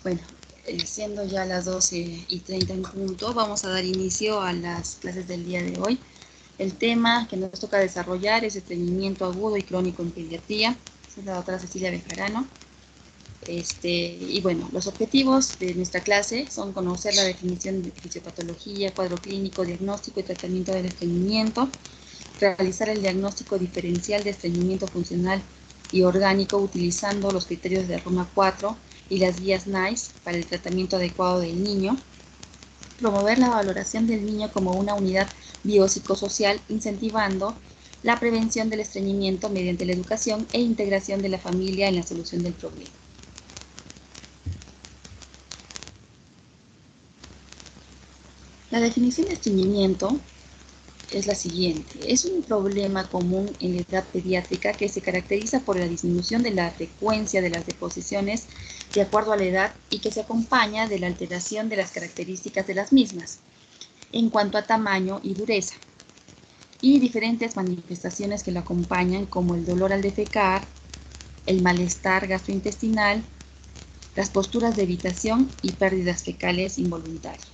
Bueno, siendo ya las 12:30 en punto, vamos a dar inicio a las clases del día de hoy. El tema que nos toca desarrollar es estreñimiento agudo y crónico en pediatría. Soy la doctora Cecilia Bejarano. Y bueno, los objetivos de nuestra clase son conocer la definición de fisiopatología, cuadro clínico, diagnóstico y tratamiento del estreñimiento, realizar el diagnóstico diferencial de estreñimiento funcional y orgánico utilizando los criterios de Roma 4 y las guías NICE para el tratamiento adecuado del niño, promover la valoración del niño como una unidad biopsicosocial, incentivando la prevención del estreñimiento mediante la educación e integración de la familia en la solución del problema. La definición de estreñimiento es la siguiente. Es un problema común en la edad pediátrica que se caracteriza por la disminución de la frecuencia de las deposiciones de acuerdo a la edad y que se acompaña de la alteración de las características de las mismas en cuanto a tamaño y dureza, y diferentes manifestaciones que lo acompañan, como el dolor al defecar, el malestar gastrointestinal, las posturas de evitación y pérdidas fecales involuntarias.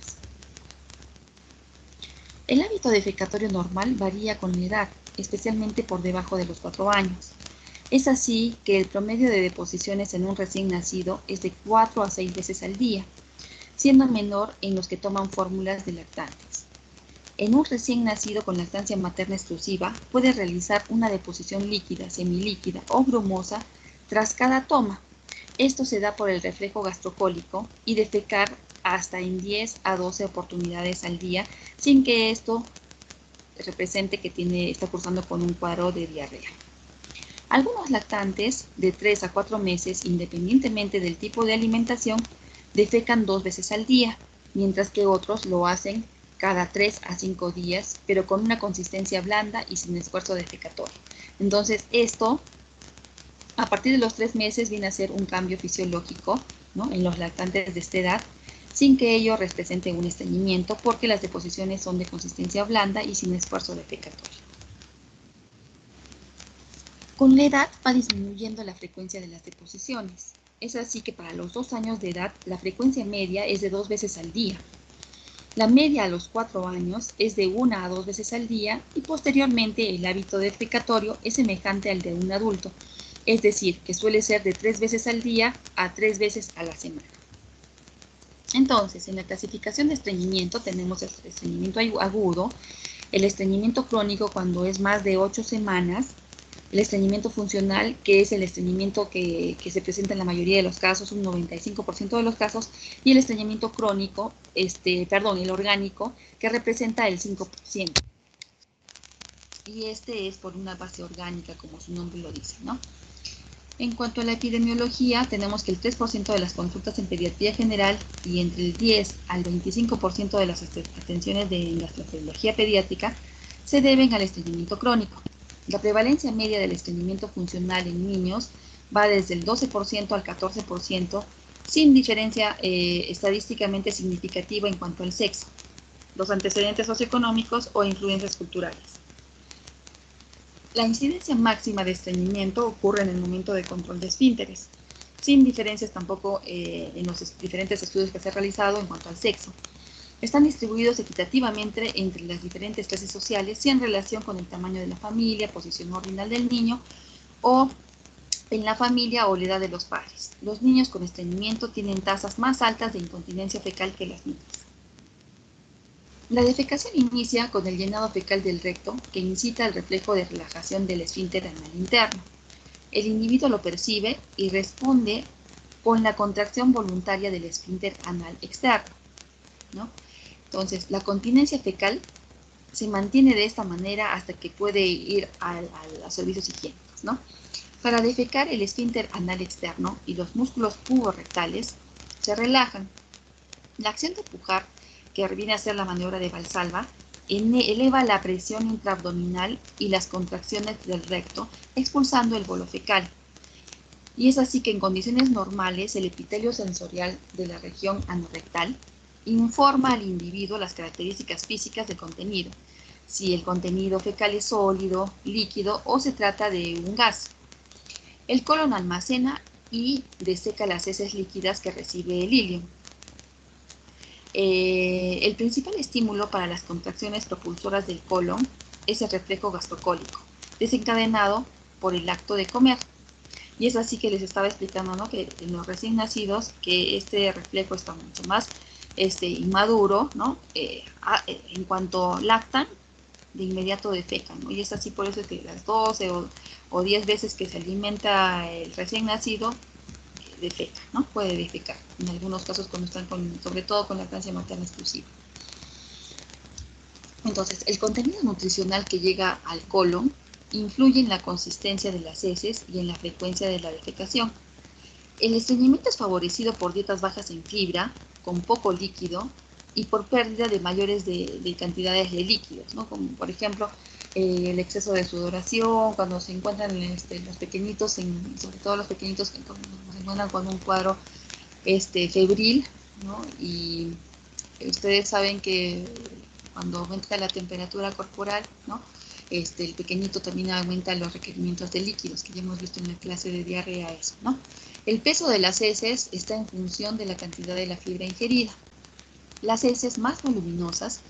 El hábito defecatorio normal varía con la edad, especialmente por debajo de los 4 años. Es así que el promedio de deposiciones en un recién nacido es de 4 a 6 veces al día, siendo menor en los que toman fórmulas de lactantes. En un recién nacido con lactancia materna exclusiva puede realizar una deposición líquida, semilíquida o grumosa tras cada toma. Esto se da por el reflejo gastrocólico y defecar hasta en 10 a 12 oportunidades al día, sin que esto represente que está cursando con un cuadro de diarrea. Algunos lactantes de 3 a 4 meses, independientemente del tipo de alimentación, defecan 2 veces al día, mientras que otros lo hacen cada 3 a 5 días, pero con una consistencia blanda y sin esfuerzo defecatorio. Entonces, esto, a partir de los 3 meses, viene a ser un cambio fisiológico, ¿no?, en los lactantes de esta edad, sin que ello represente un estreñimiento, porque las deposiciones son de consistencia blanda y sin esfuerzo defecatorio. Con la edad va disminuyendo la frecuencia de las deposiciones. Es así que para los 2 años de edad la frecuencia media es de 2 veces al día. La media a los 4 años es de 1 a 2 veces al día y posteriormente el hábito defecatorio es semejante al de un adulto, es decir, que suele ser de 3 veces al día a 3 veces a la semana. Entonces, en la clasificación de estreñimiento tenemos el estreñimiento agudo, el estreñimiento crónico cuando es más de 8 semanas, el estreñimiento funcional, que es el estreñimiento que se presenta en la mayoría de los casos, un 95% de los casos, y el estreñimiento crónico, el orgánico, que representa el 5%. Y este es por una base orgánica, como su nombre lo dice, ¿no? En cuanto a la epidemiología, tenemos que el 3% de las consultas en pediatría general y entre el 10 al 25% de las atenciones de gastroenterología pediátrica se deben al estreñimiento crónico. La prevalencia media del estreñimiento funcional en niños va desde el 12% al 14%, sin diferencia estadísticamente significativa en cuanto al sexo, los antecedentes socioeconómicos o influencias culturales. La incidencia máxima de estreñimiento ocurre en el momento de control de esfínteres, sin diferencias tampoco en los diferentes estudios que se han realizado en cuanto al sexo. Están distribuidos equitativamente entre las diferentes clases sociales y en relación con el tamaño de la familia, posición ordinal del niño o en la familia o la edad de los padres. Los niños con estreñimiento tienen tasas más altas de incontinencia fecal que las niñas. La defecación inicia con el llenado fecal del recto, que incita al reflejo de relajación del esfínter anal interno. El individuo lo percibe y responde con la contracción voluntaria del esfínter anal externo, ¿no? Entonces, la continencia fecal se mantiene de esta manera hasta que puede ir a los servicios higiénicos, ¿no? Para defecar, el esfínter anal externo y los músculos puborectales se relajan. La acción de pujar, que viene a ser la maniobra de Valsalva, eleva la presión intraabdominal y las contracciones del recto, expulsando el bolo fecal. Y es así que en condiciones normales el epitelio sensorial de la región anorrectal informa al individuo las características físicas del contenido, si el contenido fecal es sólido, líquido o se trata de un gas. El colon almacena y deseca las heces líquidas que recibe el ileum. El principal estímulo para las contracciones propulsoras del colon es el reflejo gastrocólico, desencadenado por el acto de comer. Y es así que les estaba explicando, ¿no?, que en los recién nacidos, que este reflejo está mucho más inmaduro, ¿no? En cuanto lactan, de inmediato defecan, ¿no? Y es así por eso que las 12 o 10 veces que se alimenta el recién nacido, defeca, ¿no? Puede defecar, en algunos casos cuando están sobre todo con lactancia materna exclusiva. Entonces, el contenido nutricional que llega al colon influye en la consistencia de las heces y en la frecuencia de la defecación. El estreñimiento es favorecido por dietas bajas en fibra, con poco líquido y por pérdida de mayores de cantidades de líquidos, ¿no? Como por ejemplo el exceso de sudoración, cuando se encuentran los pequeñitos, sobre todo los pequeñitos que se encuentran con un cuadro febril, ¿no? Y ustedes saben que cuando aumenta la temperatura corporal, ¿no?, el pequeñito también aumenta los requerimientos de líquidos, que ya hemos visto en la clase de diarrea eso, ¿no? El peso de las heces está en función de la cantidad de la fibra ingerida. Las heces más voluminosas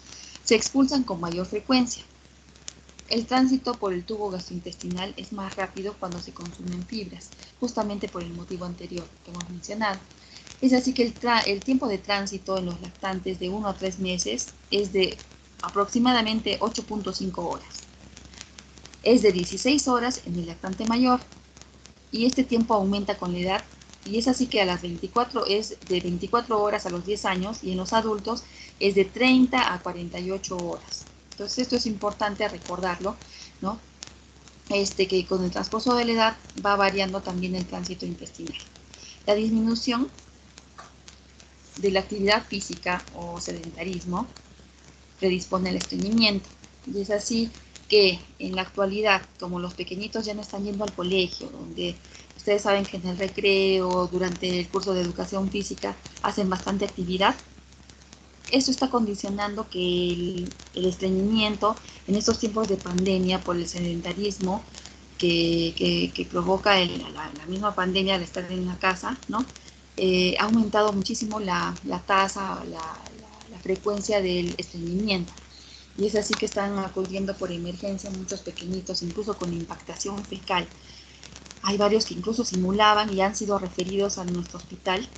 se expulsan con mayor frecuencia. El tránsito por el tubo gastrointestinal es más rápido cuando se consumen fibras, justamente por el motivo anterior que hemos mencionado. Es así que el tiempo de tránsito en los lactantes de 1 a 3 meses es de aproximadamente 8.5 horas. Es de 16 horas en el lactante mayor y este tiempo aumenta con la edad y es así que es de 24 horas a los 10 años y en los adultos es de 30 a 48 horas. Entonces esto es importante recordarlo, ¿no? Que con el transcurso de la edad va variando también el tránsito intestinal. La disminución de la actividad física o sedentarismo predispone al estreñimiento. Y es así que en la actualidad, como los pequeñitos ya no están yendo al colegio, donde ustedes saben que en el recreo, durante el curso de educación física, hacen bastante actividad, esto está condicionando que el estreñimiento en estos tiempos de pandemia por el sedentarismo que provoca la misma pandemia al estar en la casa, ¿no? Ha aumentado muchísimo la tasa, la frecuencia del estreñimiento. Y es así que están acudiendo por emergencia muchos pequeñitos, incluso con impactación fecal. Hay varios que incluso simulaban y han sido referidos a nuestro hospital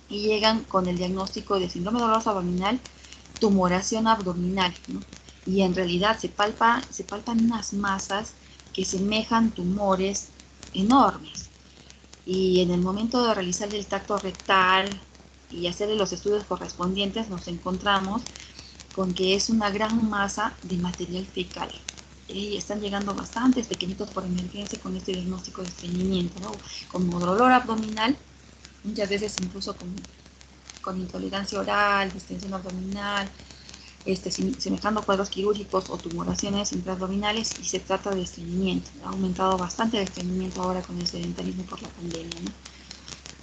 y llegan con el diagnóstico de síndrome doloroso abdominal, tumoración abdominal, ¿no? Y en realidad se palpan unas masas que semejan tumores enormes. Y en el momento de realizar el tacto rectal y hacerle los estudios correspondientes, nos encontramos con que es una gran masa de material fecal. Y están llegando bastantes pequeñitos por emergencia con este diagnóstico de estreñimiento, ¿no? Con dolor abdominal, muchas veces incluso con intolerancia oral, distensión abdominal, semejando cuadros quirúrgicos o tumoraciones intraabdominales, y se trata de estreñimiento. Ha aumentado bastante el estreñimiento ahora con el sedentarismo por la pandemia, ¿no?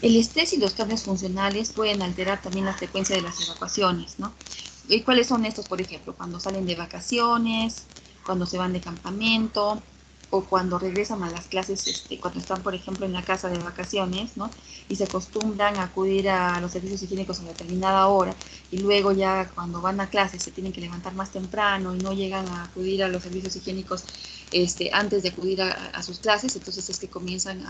El estrés y los cambios funcionales pueden alterar también la frecuencia de las evacuaciones, ¿no? ¿Y cuáles son estos? Por ejemplo, cuando salen de vacaciones, cuando se van de campamento, o cuando regresan a las clases, cuando están, por ejemplo, en la casa de vacaciones, ¿no? Y se acostumbran a acudir a los servicios higiénicos a determinada hora, y luego ya cuando van a clases se tienen que levantar más temprano y no llegan a acudir a los servicios higiénicos antes de acudir a sus clases, entonces es que comienzan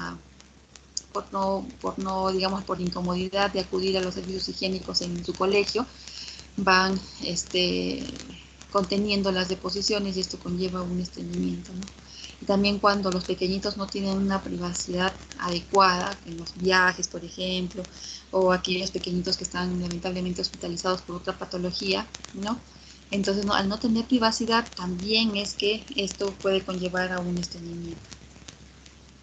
digamos, por incomodidad de acudir a los servicios higiénicos en su colegio, van conteniendo las deposiciones y esto conlleva un estreñimiento, ¿no? Y también cuando los pequeñitos no tienen una privacidad adecuada en los viajes, por ejemplo, o aquellos pequeñitos que están lamentablemente hospitalizados por otra patología, ¿no? Entonces, al no tener privacidad, también es que esto puede conllevar a un estreñimiento.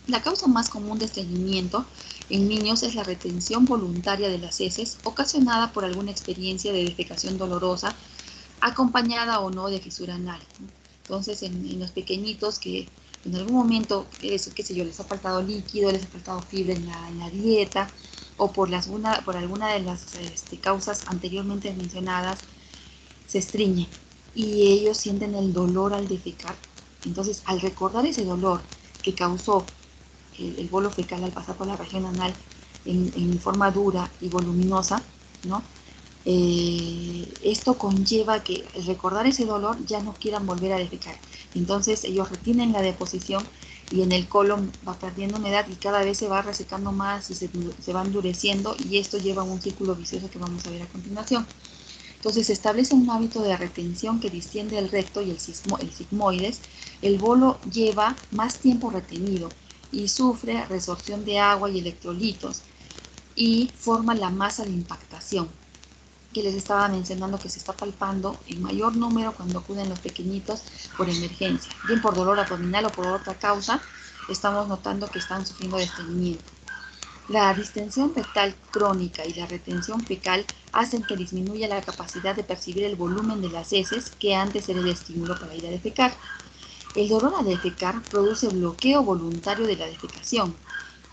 La causa más común de estreñimiento en niños es la retención voluntaria de las heces ocasionada por alguna experiencia de defecación dolorosa, acompañada o no de fisura anal. Entonces, en los pequeñitos que en algún momento, qué sé yo, les ha faltado líquido, les ha faltado fibra en la dieta, o por alguna de las causas anteriormente mencionadas, se estreñen y ellos sienten el dolor al defecar. Entonces, al recordar ese dolor que causó el bolo fecal al pasar por la región anal en forma dura y voluminosa, ¿no? Esto conlleva que al recordar ese dolor ya no quieran volver a defecar. Entonces ellos retienen la deposición y en el colon va perdiendo humedad y cada vez se va resecando más y se va endureciendo, y esto lleva a un círculo vicioso que vamos a ver a continuación. Entonces se establece un hábito de retención que distiende el recto y el sigmoides. El bolo lleva más tiempo retenido y sufre resorción de agua y electrolitos y forma la masa de impactación que les estaba mencionando, que se está palpando en mayor número cuando acuden los pequeñitos por emergencia, bien por dolor abdominal o por otra causa. Estamos notando que están sufriendo de estreñimiento. La distensión rectal crónica y la retención fecal hacen que disminuya la capacidad de percibir el volumen de las heces, que antes era el estímulo para ir a defecar. El dolor al defecar produce bloqueo voluntario de la defecación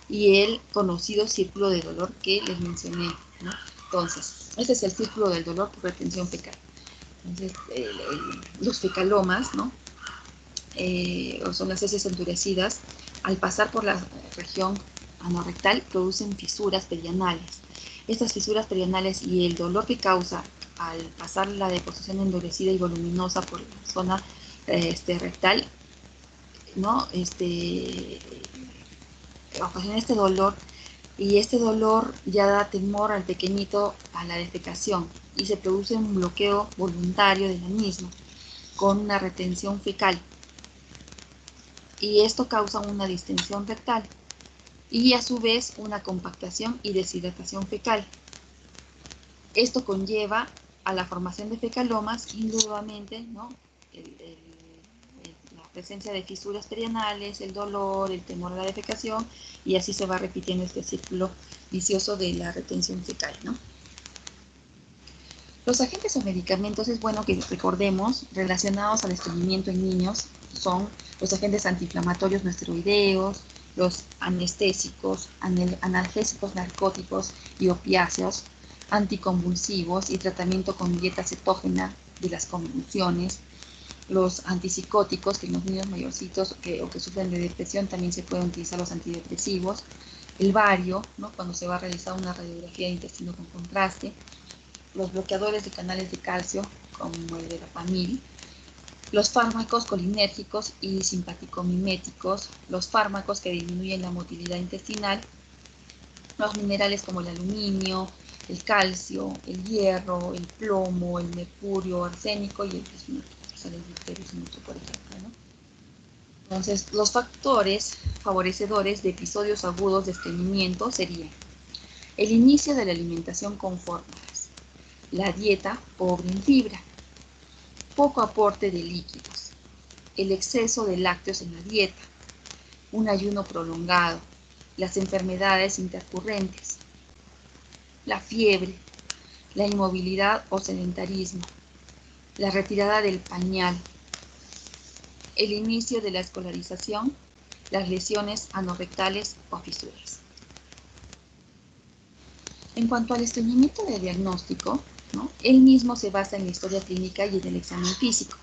y el conocido círculo de dolor que les mencioné, ¿no? Entonces, este es el círculo del dolor por retención fecal. Entonces, los fecalomas, ¿no? O son las heces endurecidas, al pasar por la región anorrectal producen fisuras perianales. Estas fisuras perianales y el dolor que causa al pasar la deposición endurecida y voluminosa por la zona rectal, ¿no? Ocasiona este dolor, y este dolor ya da temor al pequeñito a la defecación y se produce un bloqueo voluntario de la misma con una retención fecal, y esto causa una distensión rectal y a su vez una compactación y deshidratación fecal. Esto conlleva a la formación de fecalomas, indudablemente, ¿no? La presencia de fisuras perianales, el dolor, el temor a la defecación, y así se va repitiendo este círculo vicioso de la retención fecal, ¿no? Los agentes o medicamentos, es bueno que recordemos, relacionados al estreñimiento en niños, son los agentes antiinflamatorios no esteroideos, los anestésicos, analgésicos, narcóticos y opiáceos, anticonvulsivos y tratamiento con dieta cetógena de las convulsiones, los antipsicóticos, que en los niños mayorcitos o que sufren de depresión también se pueden utilizar los antidepresivos, el bario, ¿no? Cuando se va a realizar una radiografía de intestino con contraste, los bloqueadores de canales de calcio, como el verapamil, los fármacos colinérgicos y simpaticomiméticos, los fármacos que disminuyen la motilidad intestinal, los minerales como el aluminio, el calcio, el hierro, el plomo, el mercurio, arsénico y el bismuto, por ejemplo, ¿no? Entonces, los factores favorecedores de episodios agudos de estreñimiento serían el inicio de la alimentación con fórmulas, la dieta pobre en fibra, poco aporte de líquidos, el exceso de lácteos en la dieta, un ayuno prolongado, las enfermedades intercurrentes, la fiebre, la inmovilidad o sedentarismo, la retirada del pañal, el inicio de la escolarización, las lesiones anorrectales o fisuras. En cuanto al estreñimiento de diagnóstico, ¿no? Él mismo se basa en la historia clínica y en el examen físico.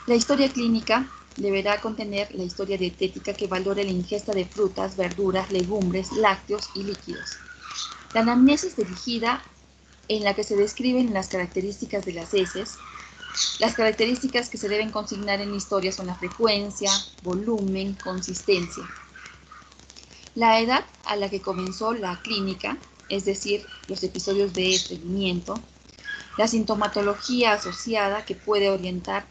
La historia clínica deberá contener la historia dietética que valore la ingesta de frutas, verduras, legumbres, lácteos y líquidos. La anamnesis dirigida en la que se describen las características de las heces. Las características que se deben consignar en la historia son la frecuencia, volumen, consistencia. La edad a la que comenzó la clínica, es decir, los episodios de estreñimiento, la sintomatología asociada que puede orientar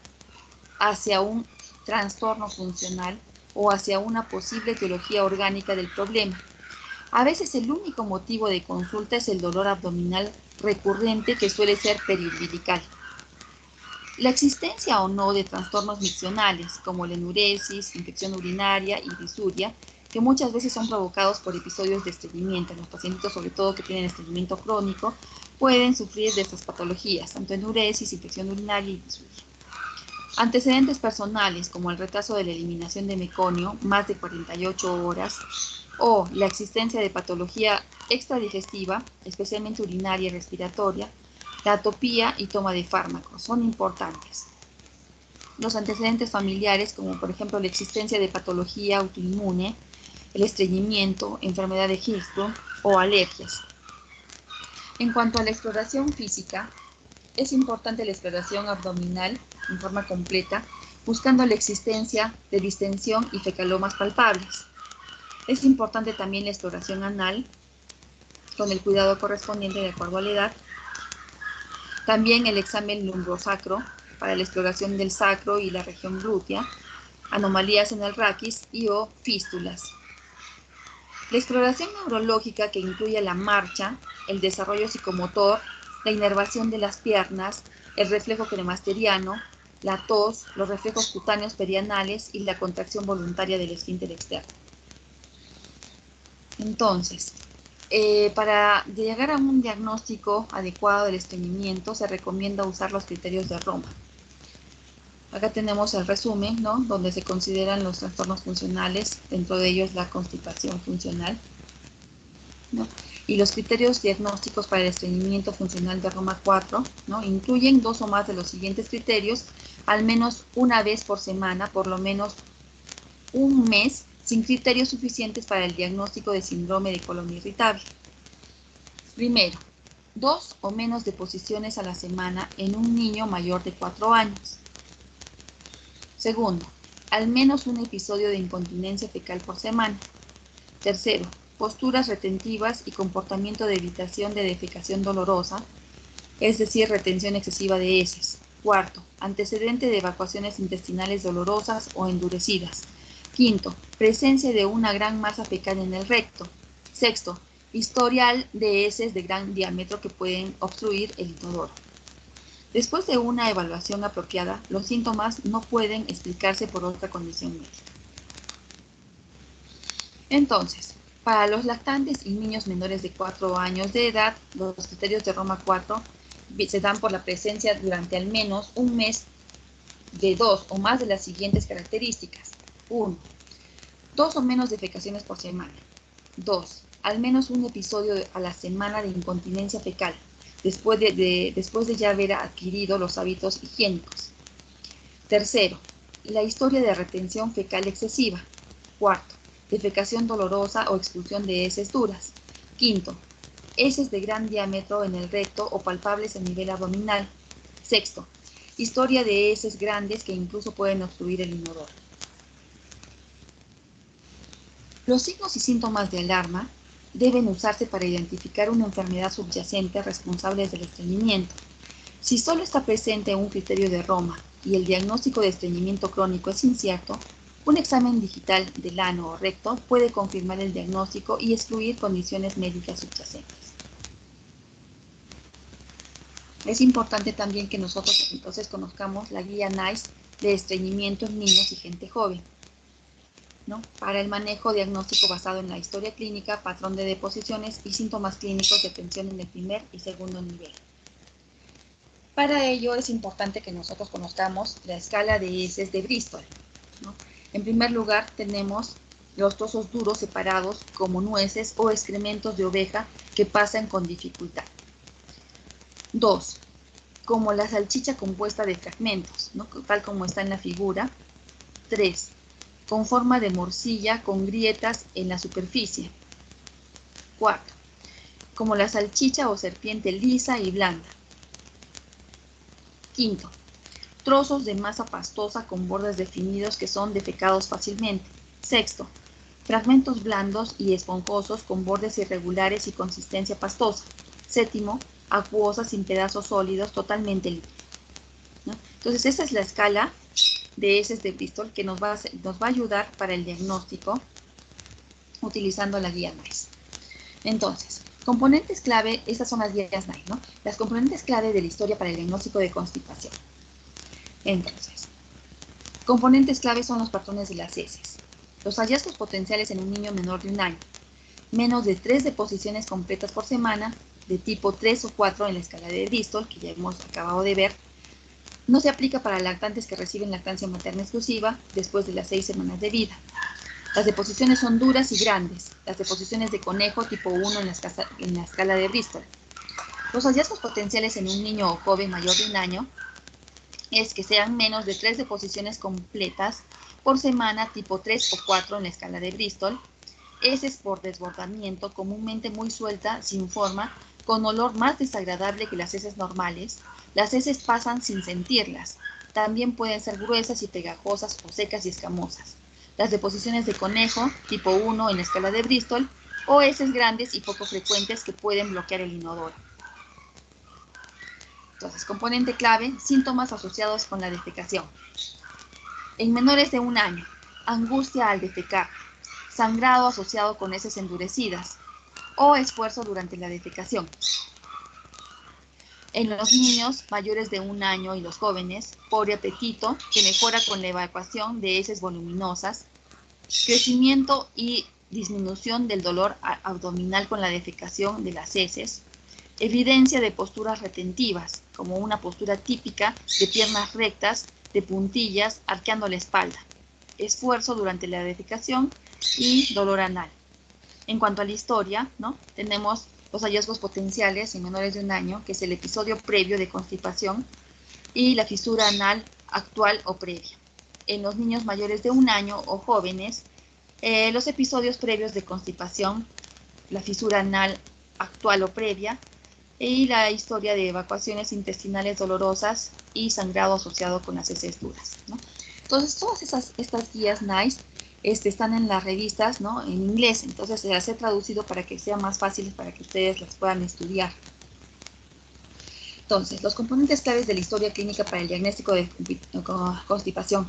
hacia un trastorno funcional o hacia una posible etiología orgánica del problema. A veces el único motivo de consulta es el dolor abdominal recurrente, que suele ser periumbilical. La existencia o no de trastornos miccionales como la enuresis, infección urinaria y disuria, que muchas veces son provocados por episodios de estreñimiento. Los pacientes, sobre todo que tienen estreñimiento crónico, pueden sufrir de estas patologías, tanto enuresis, infección urinaria y disuria. Antecedentes personales como el retraso de la eliminación de meconio, más de 48 horas, o la existencia de patología extradigestiva, especialmente urinaria y respiratoria, la atopía y toma de fármacos son importantes. Los antecedentes familiares, como por ejemplo la existencia de patología autoinmune, el estreñimiento, enfermedad de Hirschsprung o alergias. En cuanto a la exploración física, es importante la exploración abdominal en forma completa, buscando la existencia de distensión y fecalomas palpables. Es importante también la exploración anal, con el cuidado correspondiente de acuerdo a la edad. También el examen lumbrosacro para la exploración del sacro y la región glútea, anomalías en el raquis y o fístulas. La exploración neurológica que incluye la marcha, el desarrollo psicomotor, la inervación de las piernas, el reflejo cremasteriano, la tos, los reflejos cutáneos perianales y la contracción voluntaria del esfínter externo. Entonces, para llegar a un diagnóstico adecuado del estreñimiento se recomienda usar los criterios de Roma. Acá tenemos el resumen, ¿no?, donde se consideran los trastornos funcionales, dentro de ellos la constipación funcional, ¿no? Y los criterios diagnósticos para el estreñimiento funcional de Roma 4, ¿no?, incluyen 2 o más de los siguientes criterios, al menos una vez por semana, por lo menos un mes, sin criterios suficientes para el diagnóstico de síndrome de colon irritable. Primero, 2 o menos deposiciones a la semana en un niño mayor de 4 años. Segundo, al menos un episodio de incontinencia fecal por semana. Tercero, posturas retentivas y comportamiento de evitación de defecación dolorosa, es decir, retención excesiva de heces. Cuarto, antecedente de evacuaciones intestinales dolorosas o endurecidas. Quinto, presencia de una gran masa fecal en el recto. Sexto, historial de heces de gran diámetro que pueden obstruir el inodoro. Después de una evaluación apropiada, los síntomas no pueden explicarse por otra condición médica. Entonces, para los lactantes y niños menores de 4 años de edad, los criterios de Roma 4 se dan por la presencia durante al menos un mes de 2 o más de las siguientes características. 1. 2 o menos defecaciones por semana. 2. Al menos un episodio a la semana de incontinencia fecal, después de ya haber adquirido los hábitos higiénicos. Tercero, la historia de retención fecal excesiva. Cuarto, defecación dolorosa o expulsión de heces duras. Quinto, heces de gran diámetro en el recto o palpables a nivel abdominal. Sexto, historia de heces grandes que incluso pueden obstruir el inodoro. Los signos y síntomas de alarma deben usarse para identificar una enfermedad subyacente responsable del estreñimiento. Si solo está presente un criterio de Roma y el diagnóstico de estreñimiento crónico es incierto, un examen digital del ano o recto puede confirmar el diagnóstico y excluir condiciones médicas subyacentes. Es importante también que nosotros entonces conozcamos la guía NICE de estreñimiento en niños y gente joven, ¿no?, para el manejo diagnóstico basado en la historia clínica, patrón de deposiciones y síntomas clínicos de tensión en el primer y segundo nivel. Para ello es importante que nosotros conozcamos la escala de heces de Bristol, ¿no? En primer lugar tenemos los trozos duros separados como nueces o excrementos de oveja que pasan con dificultad. 2. Como la salchicha compuesta de fragmentos, ¿no?, tal como está en la figura. 3. Con forma de morcilla con grietas en la superficie. 4. Como la salchicha o serpiente lisa y blanda. 5. Trozos de masa pastosa con bordes definidos que son defecados fácilmente. 6. Fragmentos blandos y esponjosos con bordes irregulares y consistencia pastosa. 7. Acuosa sin pedazos sólidos, totalmente líquidos, ¿no? Entonces, esa es la escala de heces de Bristol que nos va a ayudar para el diagnóstico utilizando la guía NICE. Entonces, componentes clave, estas son las guías NICE, ¿no? Las componentes clave de la historia para el diagnóstico de constipación. Entonces, componentes clave son los patrones de las heces. Los hallazgos potenciales en un niño menor de 1 año. Menos de 3 deposiciones completas por semana, de tipo 3 o 4 en la escala de Bristol, que ya hemos acabado de ver. No se aplica para lactantes que reciben lactancia materna exclusiva después de las 6 semanas de vida. Las deposiciones son duras y grandes. Las deposiciones de conejo tipo 1 en la escala de Bristol. Los hallazgos potenciales en un niño o joven mayor de 1 año es que sean menos de 3 deposiciones completas por semana tipo 3 o 4 en la escala de Bristol. heces por desbordamiento, comúnmente muy suelta, sin forma, con olor más desagradable que las heces normales. Las heces pasan sin sentirlas. También pueden ser gruesas y pegajosas o secas y escamosas. Las deposiciones de conejo, tipo 1 en la escala de Bristol, o heces grandes y poco frecuentes que pueden bloquear el inodoro. Entonces, componente clave, síntomas asociados con la defecación. En menores de 1 año, angustia al defecar, sangrado asociado con heces endurecidas o esfuerzo durante la defecación. En los niños mayores de 1 año y los jóvenes, pobre apetito, que mejora con la evacuación de heces voluminosas, crecimiento y disminución del dolor abdominal con la defecación de las heces, evidencia de posturas retentivas, como una postura típica de piernas rectas, de puntillas, arqueando la espalda, esfuerzo durante la defecación y dolor anal. En cuanto a la historia, ¿no? Tenemos los hallazgos potenciales en menores de 1 año, que es el episodio previo de constipación y la fisura anal actual o previa. En los niños mayores de 1 año o jóvenes, los episodios previos de constipación, la fisura anal actual o previa, y la historia de evacuaciones intestinales dolorosas y sangrado asociado con las heces duras, ¿no? Entonces, todas estas guías NICE están en las revistas, ¿no? En inglés, entonces se las he traducido para que sea más fácil para que ustedes las puedan estudiar. Entonces, los componentes claves de la historia clínica para el diagnóstico de constipación.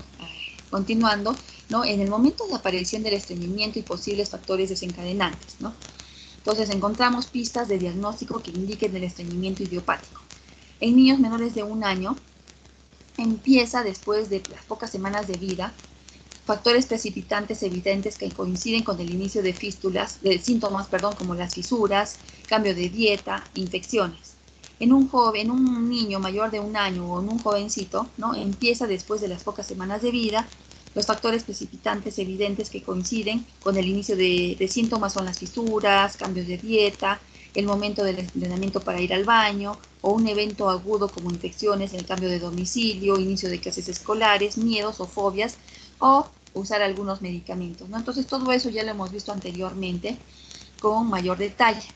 Continuando, ¿no? En el momento de aparición del estreñimiento y posibles factores desencadenantes, ¿no? Entonces, encontramos pistas de diagnóstico que indiquen el estreñimiento idiopático. En niños menores de 1 año, empieza después de las pocas semanas de vida, factores precipitantes evidentes que coinciden con el inicio de fístulas, de síntomas, como las fisuras, cambio de dieta, infecciones. En un niño mayor de 1 año o en un jovencito, ¿no? Empieza después de las pocas semanas de vida. Los factores precipitantes evidentes que coinciden con el inicio de síntomas son las fisuras, cambios de dieta, el momento del entrenamiento para ir al baño, o un evento agudo como infecciones, el cambio de domicilio, inicio de clases escolares, miedos o fobias, o usar algunos medicamentos, ¿no? Entonces, todo eso ya lo hemos visto anteriormente con mayor detalle.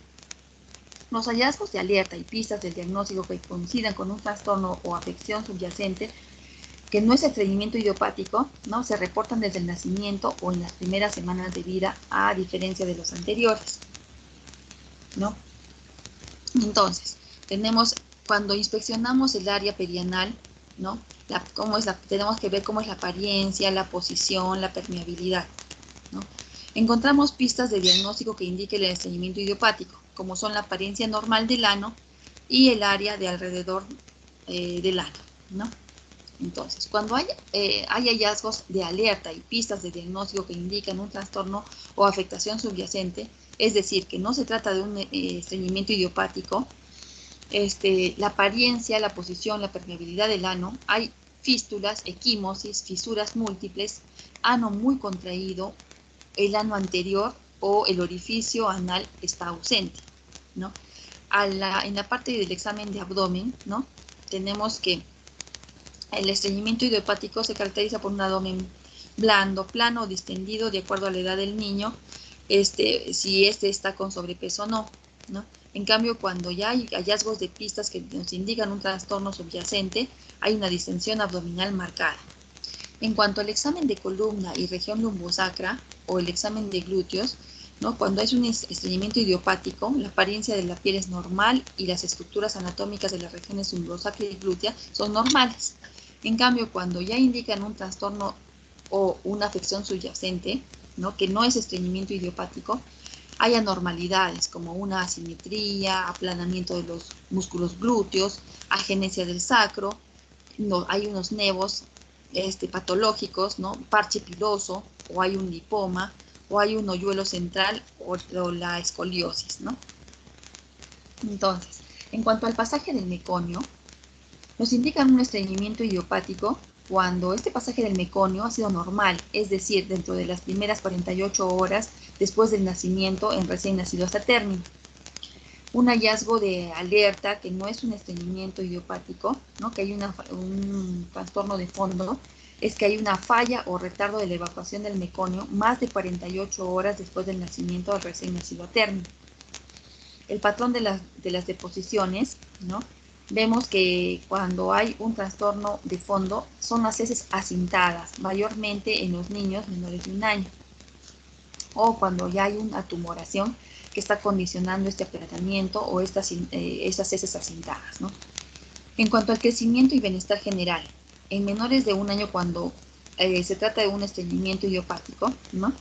Los hallazgos de alerta y pistas del diagnóstico que coincidan con un trastorno o afección subyacente que no es estreñimiento idiopático, ¿no? Se reportan desde el nacimiento o en las primeras semanas de vida, a diferencia de los anteriores, ¿no? Entonces, cuando inspeccionamos el área perianal, ¿no? Tenemos que ver cómo es la apariencia, la posición, la permeabilidad, ¿no? Encontramos pistas de diagnóstico que indiquen el estreñimiento idiopático, como son la apariencia normal del ano y el área de alrededor del ano, ¿no? Entonces, cuando hay hallazgos de alerta y pistas de diagnóstico que indican un trastorno o afectación subyacente, es decir, que no se trata de un estreñimiento idiopático, la apariencia, la posición, la permeabilidad del ano, hay fístulas, equimosis, fisuras múltiples, ano muy contraído, el ano anterior o el orificio anal está ausente, ¿no? En la parte del examen de abdomen, ¿no? Tenemos que el estreñimiento idiopático se caracteriza por un abdomen blando, plano o distendido de acuerdo a la edad del niño, si está con sobrepeso o no, ¿no? En cambio, cuando ya hay hallazgos de pistas que nos indican un trastorno subyacente, hay una distensión abdominal marcada. En cuanto al examen de columna y región lumbosacra o el examen de glúteos, ¿no? Cuando hay un estreñimiento idiopático, la apariencia de la piel es normal y las estructuras anatómicas de las regiones lumbosacra y glútea son normales. En cambio, cuando ya indican un trastorno o una afección subyacente, ¿no? Que no es estreñimiento idiopático, hay anormalidades como una asimetría, aplanamiento de los músculos glúteos, agenesia del sacro, no, hay unos nevos patológicos, ¿no? Parche piloso, o hay un lipoma, o hay un hoyuelo central, o la escoliosis, ¿no? Entonces, en cuanto al pasaje del meconio, nos indican un estreñimiento idiopático cuando este pasaje del meconio ha sido normal, es decir, dentro de las primeras 48 horas después del nacimiento en recién nacido hasta término. Un hallazgo de alerta que no es un estreñimiento idiopático, ¿no? Que hay un trastorno de fondo, es que hay una falla o retardo de la evacuación del meconio más de 48 horas después del nacimiento del recién nacido a término. El patrón de las deposiciones, ¿no? Vemos que cuando hay un trastorno de fondo son las heces acintadas, mayormente en los niños menores de 1 año, o cuando ya hay una tumoración que está condicionando este aplanamiento o estas heces acintadas, ¿no? En cuanto al crecimiento y bienestar general, en menores de 1 año cuando se trata de un estreñimiento idiopático, ¿no?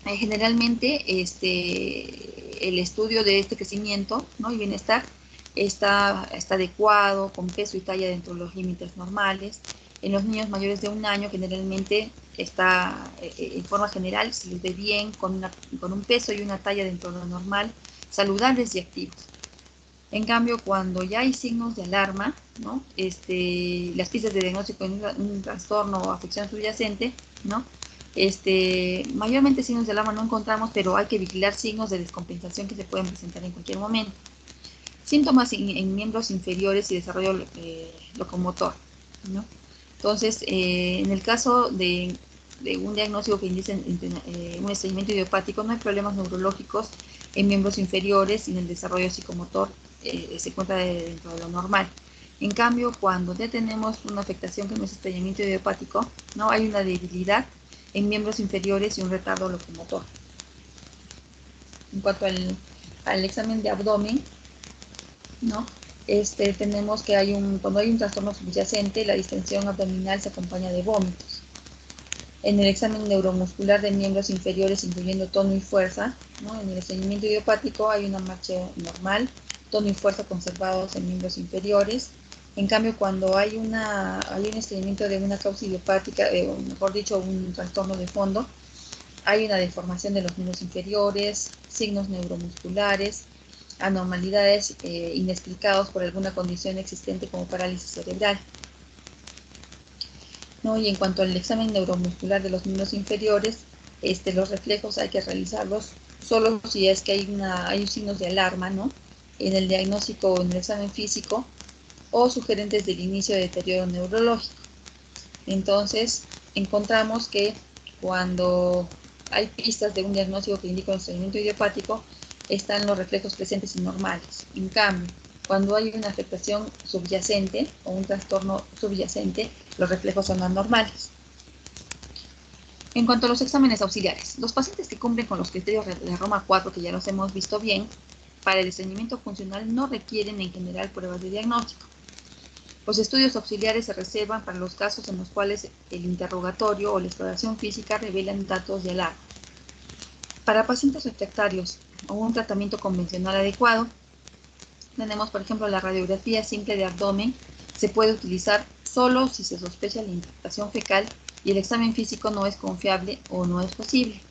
Generalmente el estudio de este crecimiento, ¿no? y bienestar está adecuado, con peso y talla dentro de los límites normales. En los niños mayores de 1 año generalmente está, en forma general, se les ve bien, con un peso y una talla dentro de lo normal, saludables y activos. En cambio, cuando ya hay signos de alarma, ¿no? Las pistas de diagnóstico de un trastorno o afección subyacente, ¿no? Mayormente signos de alarma no encontramos, pero hay que vigilar signos de descompensación que se pueden presentar en cualquier momento. Síntomas en miembros inferiores y desarrollo locomotor, ¿no? Entonces, en el caso de un diagnóstico que indique un estreñimiento idiopático, no hay problemas neurológicos en miembros inferiores y en el desarrollo psicomotor se encuentra dentro de lo normal. En cambio, cuando ya tenemos una afectación que no es estreñimiento idiopático, ¿no? hay una debilidad en miembros inferiores y un retardo locomotor. En cuanto al examen de abdomen, ¿no? Tenemos que cuando hay un trastorno subyacente, la distensión abdominal se acompaña de vómitos. En el examen neuromuscular de miembros inferiores, incluyendo tono y fuerza, ¿no? En el estreñimiento idiopático hay una marcha normal, tono y fuerza conservados en miembros inferiores. En cambio, cuando hay un estreñimiento de una causa idiopática, o mejor dicho, un trastorno de fondo, hay una deformación de los miembros inferiores, signos neuromusculares, anormalidades inexplicados por alguna condición existente como parálisis cerebral. ¿No? Y en cuanto al examen neuromuscular de los miembros inferiores, los reflejos hay que realizarlos solo si es que hay signos de alarma, ¿no? En el diagnóstico o en el examen físico, o sugerentes del inicio de deterioro neurológico. Entonces, encontramos que cuando hay pistas de un diagnóstico que indica un estreñimiento idiopático, están los reflejos presentes y normales. En cambio, cuando hay una afectación subyacente o un trastorno subyacente, los reflejos son anormales. En cuanto a los exámenes auxiliares, los pacientes que cumplen con los criterios de Roma 4, que ya los hemos visto bien, para el estreñimiento funcional no requieren en general pruebas de diagnóstico. Los estudios auxiliares se reservan para los casos en los cuales el interrogatorio o la exploración física revelan datos de alarma. Para pacientes refractarios o un tratamiento convencional adecuado, tenemos por ejemplo la radiografía simple de abdomen, se puede utilizar solo si se sospecha la impactación fecal y el examen físico no es confiable o no es posible.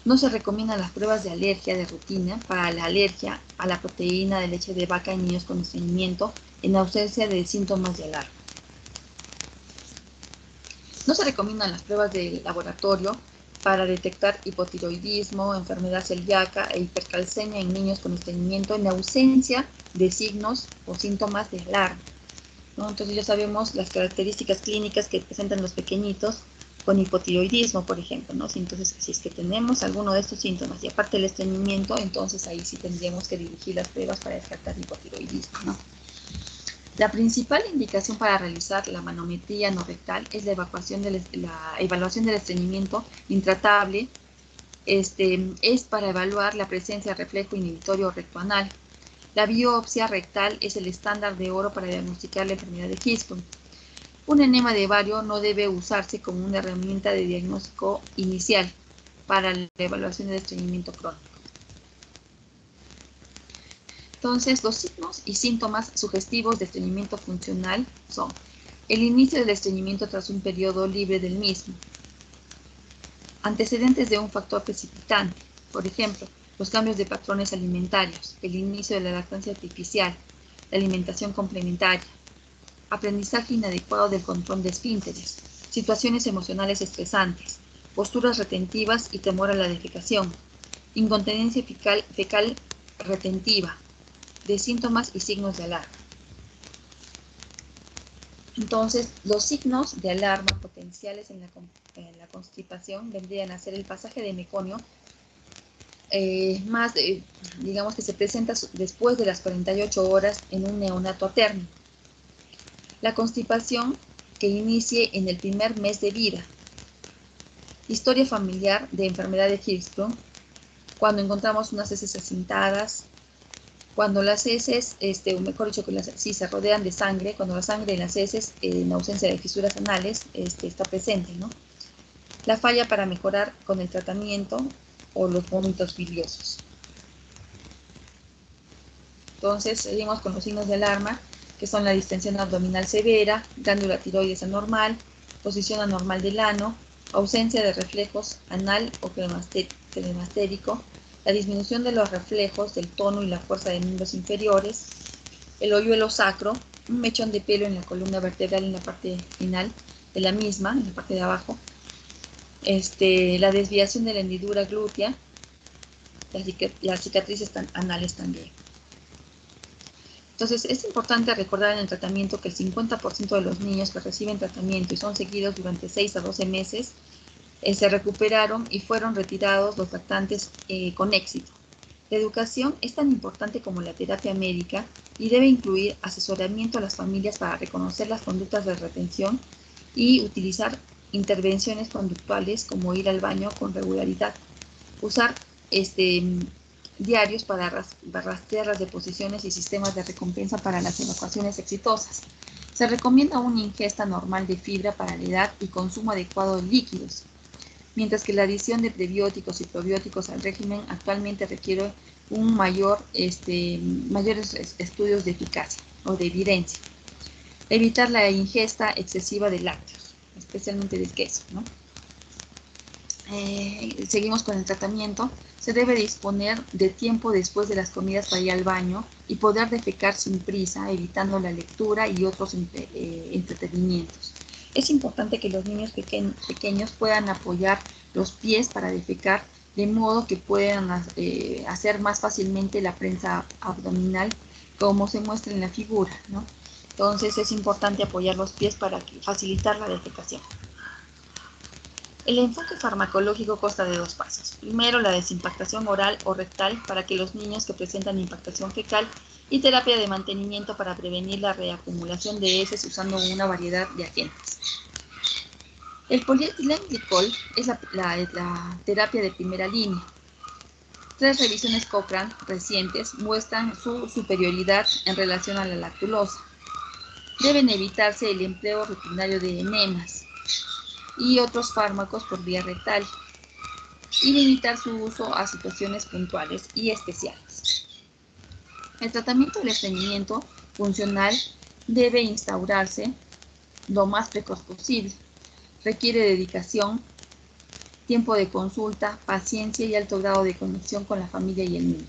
No se recomiendan las pruebas de alergia de rutina para la alergia a la proteína de leche de vaca en niños con estreñimiento en ausencia de síntomas de alarma. No se recomiendan las pruebas de laboratorio para detectar hipotiroidismo, enfermedad celíaca e hipercalcemia en niños con estreñimiento en ausencia de signos o síntomas de alarma, ¿no? Entonces ya sabemos las características clínicas que presentan los pequeñitos con hipotiroidismo, por ejemplo, ¿no? Entonces, si es que tenemos alguno de estos síntomas y aparte el estreñimiento, entonces ahí sí tendríamos que dirigir las pruebas para descartar hipotiroidismo, ¿no? La principal indicación para realizar la manometría no rectal es la evaluación del estreñimiento intratable. Es para evaluar la presencia de reflejo inhibitorio rectoanal. La biopsia rectal es el estándar de oro para diagnosticar la enfermedad de Hirschsprung. Un enema de bario no debe usarse como una herramienta de diagnóstico inicial para la evaluación del estreñimiento crónico. Entonces, los signos y síntomas sugestivos de estreñimiento funcional son el inicio del estreñimiento tras un periodo libre del mismo, antecedentes de un factor precipitante, por ejemplo, los cambios de patrones alimentarios, el inicio de la lactancia artificial, la alimentación complementaria, aprendizaje inadecuado del control de esfínteres, situaciones emocionales estresantes, posturas retentivas y temor a la defecación, incontinencia fecal retentiva, de síntomas y signos de alarma. Entonces, los signos de alarma potenciales en la constipación vendrían a ser el pasaje de meconio, digamos que se presenta después de las 48 horas en un neonato a término. La constipación que inicie en el primer mes de vida. Historia familiar de enfermedad de Hirschsprung, cuando encontramos unas heces acintadas, cuando las heces, o mejor dicho, si se rodean de sangre, cuando la sangre en las heces, en ausencia de fisuras anales, está presente, ¿no? La falla para mejorar con el tratamiento o los vómitos biliosos. Entonces, seguimos con los signos de alarma, que son la distensión abdominal severa, glándula tiroides anormal, posición anormal del ano, ausencia de reflejos anal o cremasterico, la disminución de los reflejos del tono y la fuerza de miembros inferiores, el hoyuelo sacro, un mechón de pelo en la columna vertebral en la parte final de la misma, en la parte de abajo, la desviación de la hendidura glútea, las cicatrices anales también. Entonces, es importante recordar en el tratamiento que el 50% de los niños que reciben tratamiento y son seguidos durante 6 a 12 meses se recuperaron y fueron retirados los lactantes con éxito. La educación es tan importante como la terapia médica y debe incluir asesoramiento a las familias para reconocer las conductas de retención y utilizar intervenciones conductuales como ir al baño con regularidad, usar diarios para rastrear las deposiciones y sistemas de recompensa para las evacuaciones exitosas. Se recomienda una ingesta normal de fibra para la edad y consumo adecuado de líquidos, mientras que la adición de prebióticos y probióticos al régimen actualmente requiere mayores estudios de eficacia o de evidencia. Evitar la ingesta excesiva de lácteos, especialmente del queso, ¿no? Seguimos con el tratamiento. Se debe disponer de tiempo después de las comidas para ir al baño y poder defecar sin prisa, evitando la lectura y otros entretenimientos. Es importante que los niños pequeños puedan apoyar los pies para defecar, de modo que puedan hacer más fácilmente la prensa abdominal, como se muestra en la figura, ¿no? Entonces es importante apoyar los pies para facilitar la defecación. El enfoque farmacológico consta de 2 pasos. Primero, la desimpactación oral o rectal para que los niños que presentan impactación fecal y terapia de mantenimiento para prevenir la reacumulación de heces usando una variedad de agentes. El polietilenglicol es la terapia de primera línea. 3 revisiones Cochrane recientes muestran su superioridad en relación a la lactulosa. Deben evitarse el empleo rutinario de enemas y otros fármacos por vía rectal y limitar su uso a situaciones puntuales y especiales. El tratamiento del estreñimiento funcional debe instaurarse lo más precoz posible. Requiere dedicación, tiempo de consulta, paciencia y alto grado de conexión con la familia y el niño.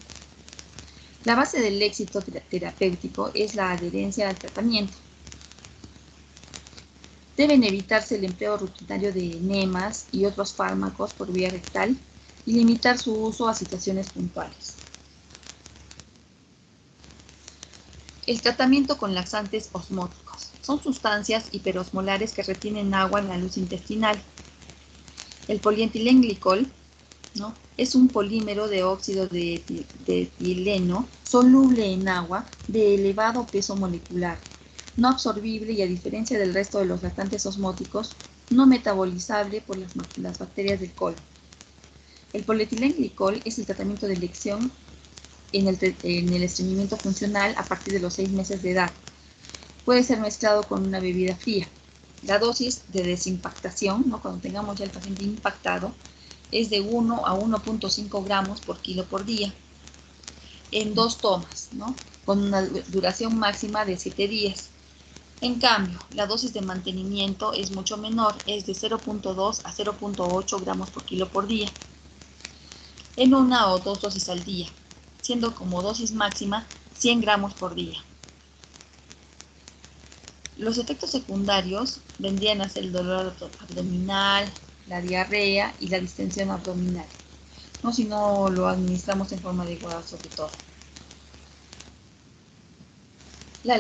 La base del éxito terapéutico es la adherencia al tratamiento. Deben evitarse el empleo rutinario de enemas y otros fármacos por vía rectal y limitar su uso a situaciones puntuales. El tratamiento con laxantes osmóticos. Son sustancias hiperosmolares que retienen agua en la luz intestinal. El polietilenglicol, ¿no?, es un polímero de óxido de etileno soluble en agua de elevado peso molecular, no absorbible y, a diferencia del resto de los laxantes osmóticos, no metabolizable por las bacterias del colon. El polietilenglicol es el tratamiento de elección en el estreñimiento funcional a partir de los 6 meses de edad. Puede ser mezclado con una bebida fría. La dosis de desimpactación, ¿no?, cuando tengamos ya el paciente impactado, es de 1 a 1.5 gramos por kilo por día, en 2 tomas, ¿no?, con una duración máxima de 7 días. En cambio, la dosis de mantenimiento es mucho menor, es de 0.2 a 0.8 gramos por kilo por día, en 1 o 2 dosis al día, siendo como dosis máxima 100 gramos por día. Los efectos secundarios vendrían a ser el dolor abdominal, la diarrea y la distensión abdominal, ¿no?, si no lo administramos en forma adecuada sobre todo.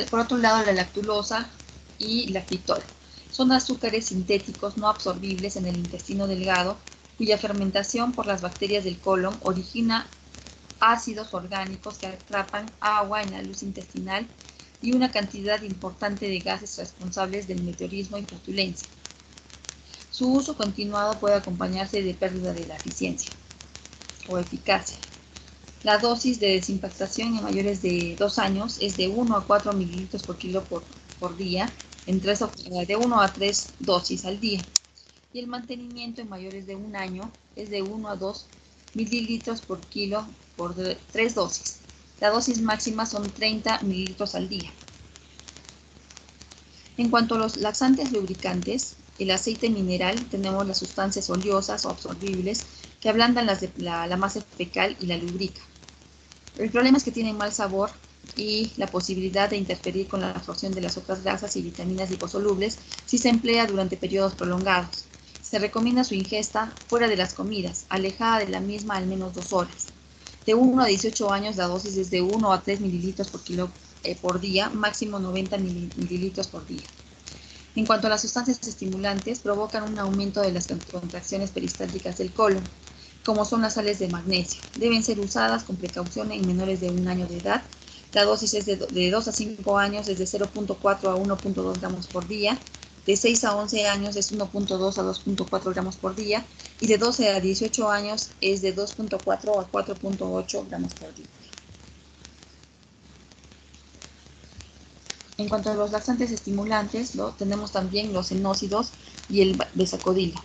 Por otro lado, la lactulosa y lactitol. Son azúcares sintéticos no absorbibles en el intestino delgado, cuya fermentación por las bacterias del colon origina ácidos orgánicos que atrapan agua en la luz intestinal y una cantidad importante de gases responsables del meteorismo y flatulencia. Su uso continuado puede acompañarse de pérdida de la eficiencia o eficacia. La dosis de desimpactación en mayores de 2 años es de 1 a 4 mililitros por kilo por día, de 1 a 3 dosis al día. Y el mantenimiento en mayores de 1 año es de 1 a 2 mililitros por kilo por 3 dosis. La dosis máxima son 30 mililitros al día. En cuanto a los laxantes lubricantes, el aceite mineral, tenemos las sustancias oleosas o absorbibles que ablandan la masa fecal y la lubrica. El problema es que tienen mal sabor y la posibilidad de interferir con la absorción de las otras grasas y vitaminas liposolubles si se emplea durante periodos prolongados. Se recomienda su ingesta fuera de las comidas, alejada de la misma al menos 2 horas. De 1 a 18 años la dosis es de 1 a 3 mililitros por kilo por día, máximo 90 mililitros por día. En cuanto a las sustancias estimulantes, provocan un aumento de las contracciones peristálticas del colon, como son las sales de magnesio. Deben ser usadas con precaución en menores de 1 año de edad. La dosis es de 2 a 5 años es de 0.4 a 1.2 gramos por día. De 6 a 11 años es 1.2 a 2.4 gramos por día. Y de 12 a 18 años es de 2.4 a 4.8 gramos por día. En cuanto a los laxantes estimulantes, tenemos también los enócidos y el besacodilo.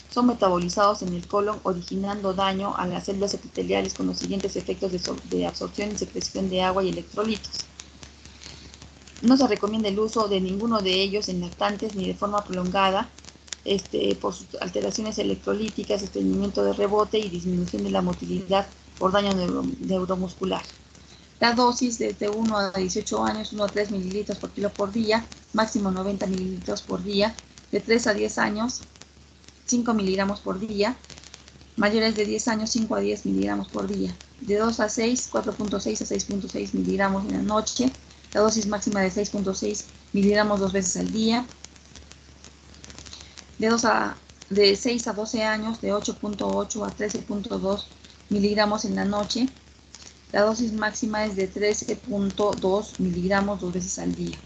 Son metabolizados en el colon, originando daño a las células epiteliales con los siguientes efectos de absorción y secreción de agua y electrolitos. No se recomienda el uso de ninguno de ellos en lactantes ni de forma prolongada, por sus alteraciones electrolíticas, estreñimiento de rebote y disminución de la motilidad por daño neuromuscular. La dosis desde 1 a 18 años, 1 a 3 mililitros por kilo por día, máximo 90 mililitros por día. De 3 a 10 años, 5 miligramos por día. Mayores de 10 años, 5 a 10 miligramos por día. De 2 a 6, 4.6 a 6.6 miligramos en la noche. La dosis máxima de 6.6 miligramos 2 veces al día. De 6 a 12 años, de 8.8 a 13.2 miligramos en la noche. La dosis máxima es de 13.2 miligramos 2 veces al día.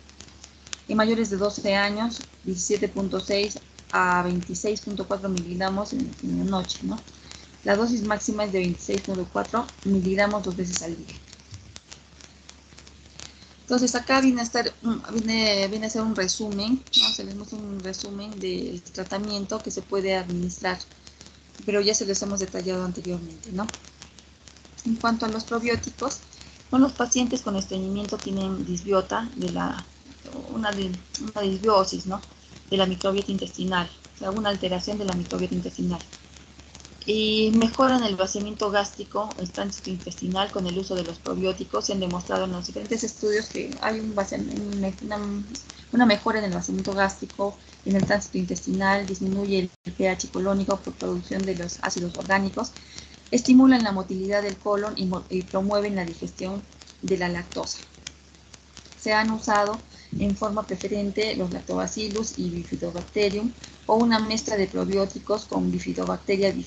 En mayores de 12 años, 17.6 a 26.4 miligramos en la noche, ¿no? La dosis máxima es de 26.4 miligramos 2 veces al día. Entonces acá viene a ser un resumen, ¿no? Se les muestra un resumen del tratamiento que se puede administrar, pero ya se los hemos detallado anteriormente, ¿no? En cuanto a los probióticos, los pacientes con estreñimiento tienen disbiota, una disbiosis, ¿no?, de la microbiota intestinal, o sea, una alteración de la microbiota intestinal. Y mejoran el vaciamiento gástrico, el tránsito intestinal con el uso de los probióticos. Se han demostrado en los diferentes estudios que hay una mejora en el vaciamiento gástrico, en el tránsito intestinal, disminuye el pH colónico por producción de los ácidos orgánicos, estimulan la motilidad del colon y promueven la digestión de la lactosa. Se han usado en forma preferente los lactobacillus y bifidobacterium, o una mezcla de probióticos con bifidobacteria el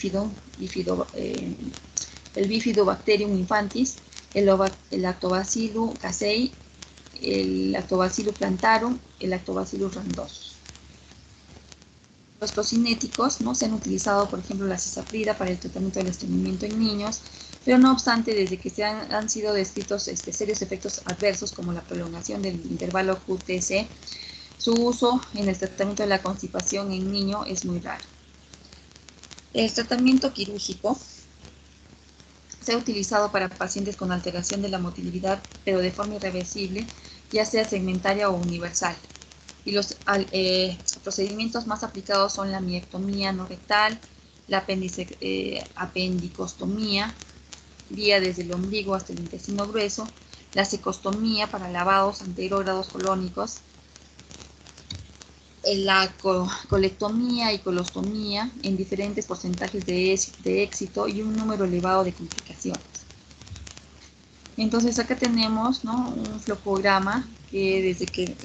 bifidobacterium infantis, el lactobacillus casei, el lactobacillus plantarum, el lactobacillus randosus. Los procinéticos, ¿no?, se han utilizado, por ejemplo, la cisaprida para el tratamiento del estreñimiento en niños, pero no obstante, desde que han sido descritos serios efectos adversos como la prolongación del intervalo QTC, su uso en el tratamiento de la constipación en niño es muy raro. El tratamiento quirúrgico se ha utilizado para pacientes con alteración de la motilidad, pero de forma irreversible, ya sea segmentaria o universal. Y los procedimientos más aplicados son la miectomía no rectal, la apendicostomía, vía desde el ombligo hasta el intestino grueso, la cecostomía para lavados anterógrados colónicos, la colectomía y colostomía en diferentes porcentajes de éxito y un número elevado de complicaciones. Entonces acá tenemos, ¿no?, un flocograma que desde que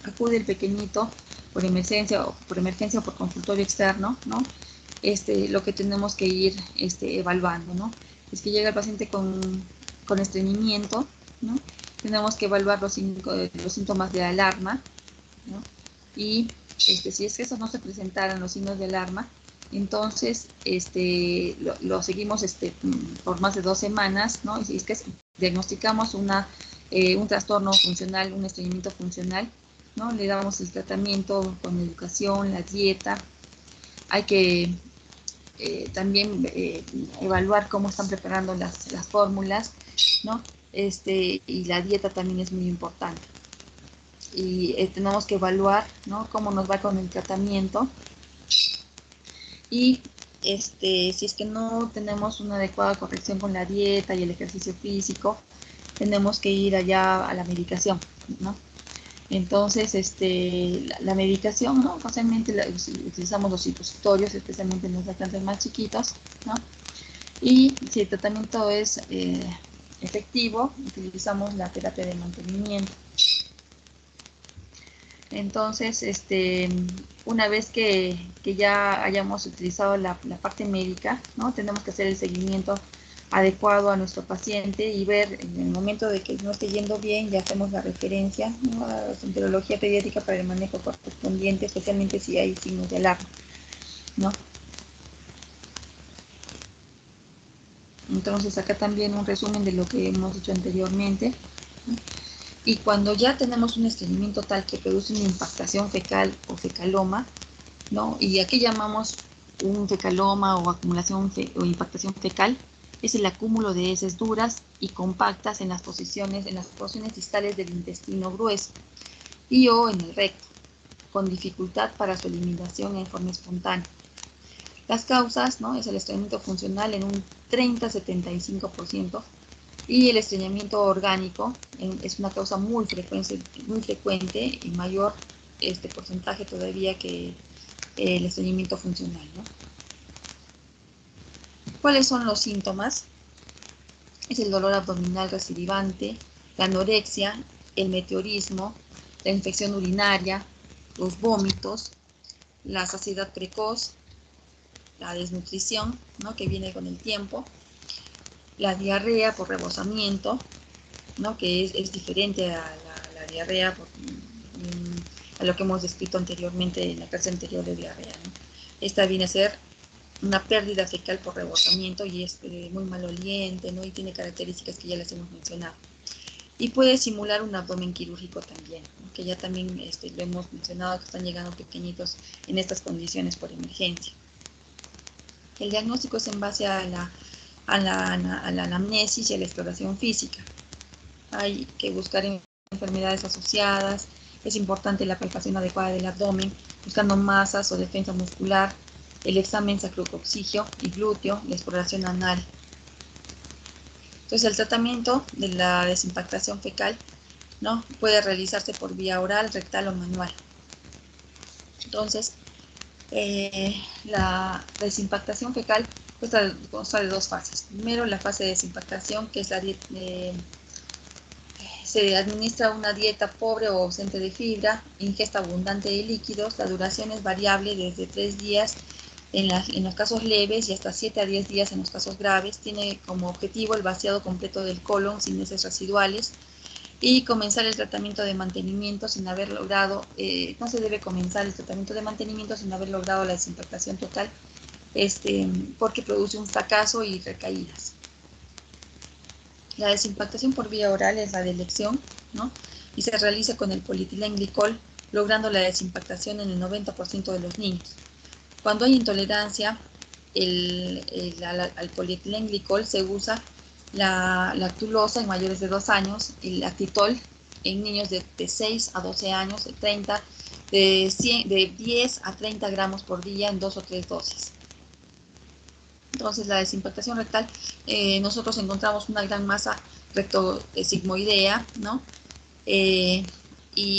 acude el pequeñito por emergencia o por consultorio externo, ¿no? Lo que tenemos que ir evaluando, ¿no? Es que llega el paciente con estreñimiento, ¿no? Tenemos que evaluar los síntomas de alarma, ¿no? Y si es que esos no se presentaran los signos de alarma, entonces lo seguimos por más de 2 semanas, ¿no? Y si es que diagnosticamos un trastorno funcional, un estreñimiento funcional, ¿no? Le damos el tratamiento con educación, la dieta. Hay que también evaluar cómo están preparando las fórmulas, ¿no? Y la dieta también es muy importante. Y tenemos que evaluar, ¿no? Cómo nos va con el tratamiento. Y si es que no tenemos una adecuada corrección con la dieta y el ejercicio físico, tenemos que ir allá a la medicación, ¿no? Entonces, la medicación, ¿no? Fácilmente utilizamos los supositorios, especialmente en los lactantes más chiquitos, ¿no? Y si el tratamiento es efectivo, utilizamos la terapia de mantenimiento. Entonces, una vez que ya hayamos utilizado la parte médica, ¿no? Tenemos que hacer el seguimiento adecuado a nuestro paciente y ver en el momento de que no esté yendo bien, ya hacemos la referencia, ¿no? A la gastroenterología pediátrica para el manejo correspondiente, especialmente si hay signos de alarma, ¿no? Entonces, acá también un resumen de lo que hemos dicho anteriormente, ¿no? Y cuando ya tenemos un estreñimiento tal que produce una impactación fecal o fecaloma, ¿no? Y aquí llamamos un fecaloma o acumulación o impactación fecal, es el acúmulo de heces duras y compactas en las porciones distales del intestino grueso y o en el recto, con dificultad para su eliminación en forma espontánea. Las causas, ¿no? Es el estreñimiento funcional en un 30-75%, y el estreñimiento orgánico es una causa muy frecuente y mayor porcentaje todavía que el estreñimiento funcional, ¿no? ¿Cuáles son los síntomas? Es el dolor abdominal recidivante, la anorexia, el meteorismo, la infección urinaria, los vómitos, la saciedad precoz, la desnutrición, ¿no? Que viene con el tiempo, la diarrea por rebosamiento, ¿no? Que es diferente a la diarrea a lo que hemos descrito anteriormente en la clase anterior de diarrea, ¿no? Esta viene a ser una pérdida fecal por rebosamiento y es muy maloliente, ¿no? Y tiene características que ya las hemos mencionado. Y puede simular un abdomen quirúrgico también, ¿no? Que ya también lo hemos mencionado, que están llegando pequeñitos en estas condiciones por emergencia. El diagnóstico es en base a la anamnesis y a la exploración física. Hay que buscar enfermedades asociadas, es importante la palpación adecuada del abdomen, buscando masas o defensa muscular, el examen sacrococcigio y glúteo, la exploración anal. Entonces, el tratamiento de la desimpactación fecal, ¿no? Puede realizarse por vía oral, rectal o manual. Entonces, la desimpactación fecal consta de 2 fases. Primero, la fase de desimpactación, que es se administra una dieta pobre o ausente de fibra, ingesta abundante de líquidos. La duración es variable desde 3 días en los casos leves y hasta 7 a 10 días en los casos graves. Tiene como objetivo el vaciado completo del colon sin heces residuales y comenzar el tratamiento de mantenimiento sin haber logrado, no se debe comenzar el tratamiento de mantenimiento sin haber logrado la desimpactación total, porque produce un fracaso y recaídas. La desimpactación por vía oral es la de elección, ¿no? Y se realiza con el polietilenglicol, logrando la desimpactación en el 90% de los niños. Cuando hay intolerancia al polietilenglicol, se usa la lactulosa en mayores de 2 años, el lactitol en niños de 6 a 12 años, de 10 a 30 gramos por día en 2 o 3 dosis. Entonces, la desimpactación rectal, nosotros encontramos una gran masa rectosigmoidea, ¿no? Y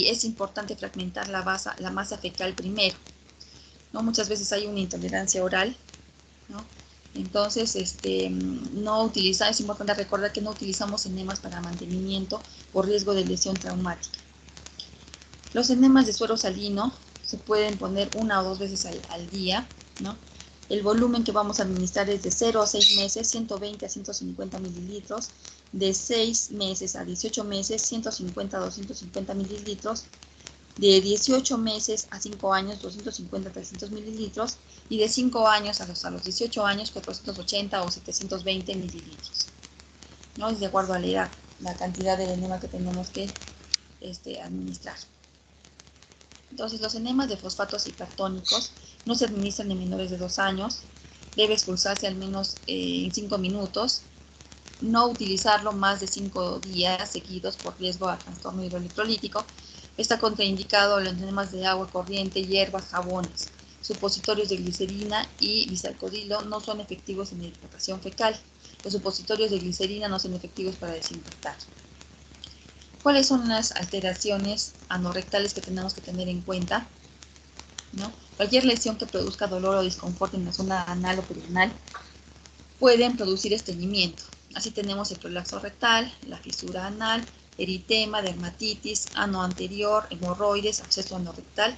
es importante fragmentar la masa fecal primero, ¿no? Muchas veces hay una intolerancia oral, ¿no? Entonces, es importante recordar que no utilizamos enemas para mantenimiento por riesgo de lesión traumática. Los enemas de suero salino se pueden poner 1 o 2 veces al día, ¿no? El volumen que vamos a administrar es de 0 a 6 meses, 120 a 150 mililitros. De 6 meses a 18 meses, 150 a 250 mililitros. De 18 meses a 5 años, 250 a 300 mililitros. Y de 5 años a los 18 años, 480 o 720 mililitros, ¿no? Es de acuerdo a la edad, la cantidad de enema que tenemos que administrar. Entonces, los enemas de fosfatos hipertónicos no se administran en menores de 2 años. Debe expulsarse al menos en 5 minutos. No utilizarlo más de 5 días seguidos por riesgo a trastorno hidroelectrolítico. Está contraindicado los enemas de agua corriente, hierbas, jabones. Supositorios de glicerina y bisalcodilo no son efectivos en la hidratación fecal. Los supositorios de glicerina no son efectivos para desinfectar. ¿Cuáles son las alteraciones anorrectales que tenemos que tener en cuenta? ¿No? Cualquier lesión que produzca dolor o disconfort en la zona anal o perianal pueden producir estreñimiento. Así tenemos el prolapso rectal, la fisura anal, eritema, dermatitis, ano anterior, hemorroides, absceso anorrectal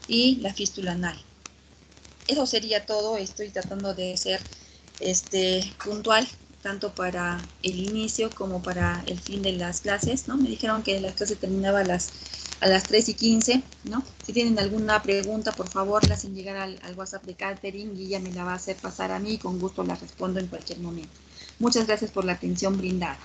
y la fístula anal. Eso sería todo. Estoy tratando de ser puntual, tanto para el inicio como para el fin de las clases, ¿no? Me dijeron que la clase terminaba a las 3:15, ¿no? Si tienen alguna pregunta, por favor, la hacen llegar al WhatsApp de Catherine y ella me la va a hacer pasar a mí y con gusto la respondo en cualquier momento. Muchas gracias por la atención brindada.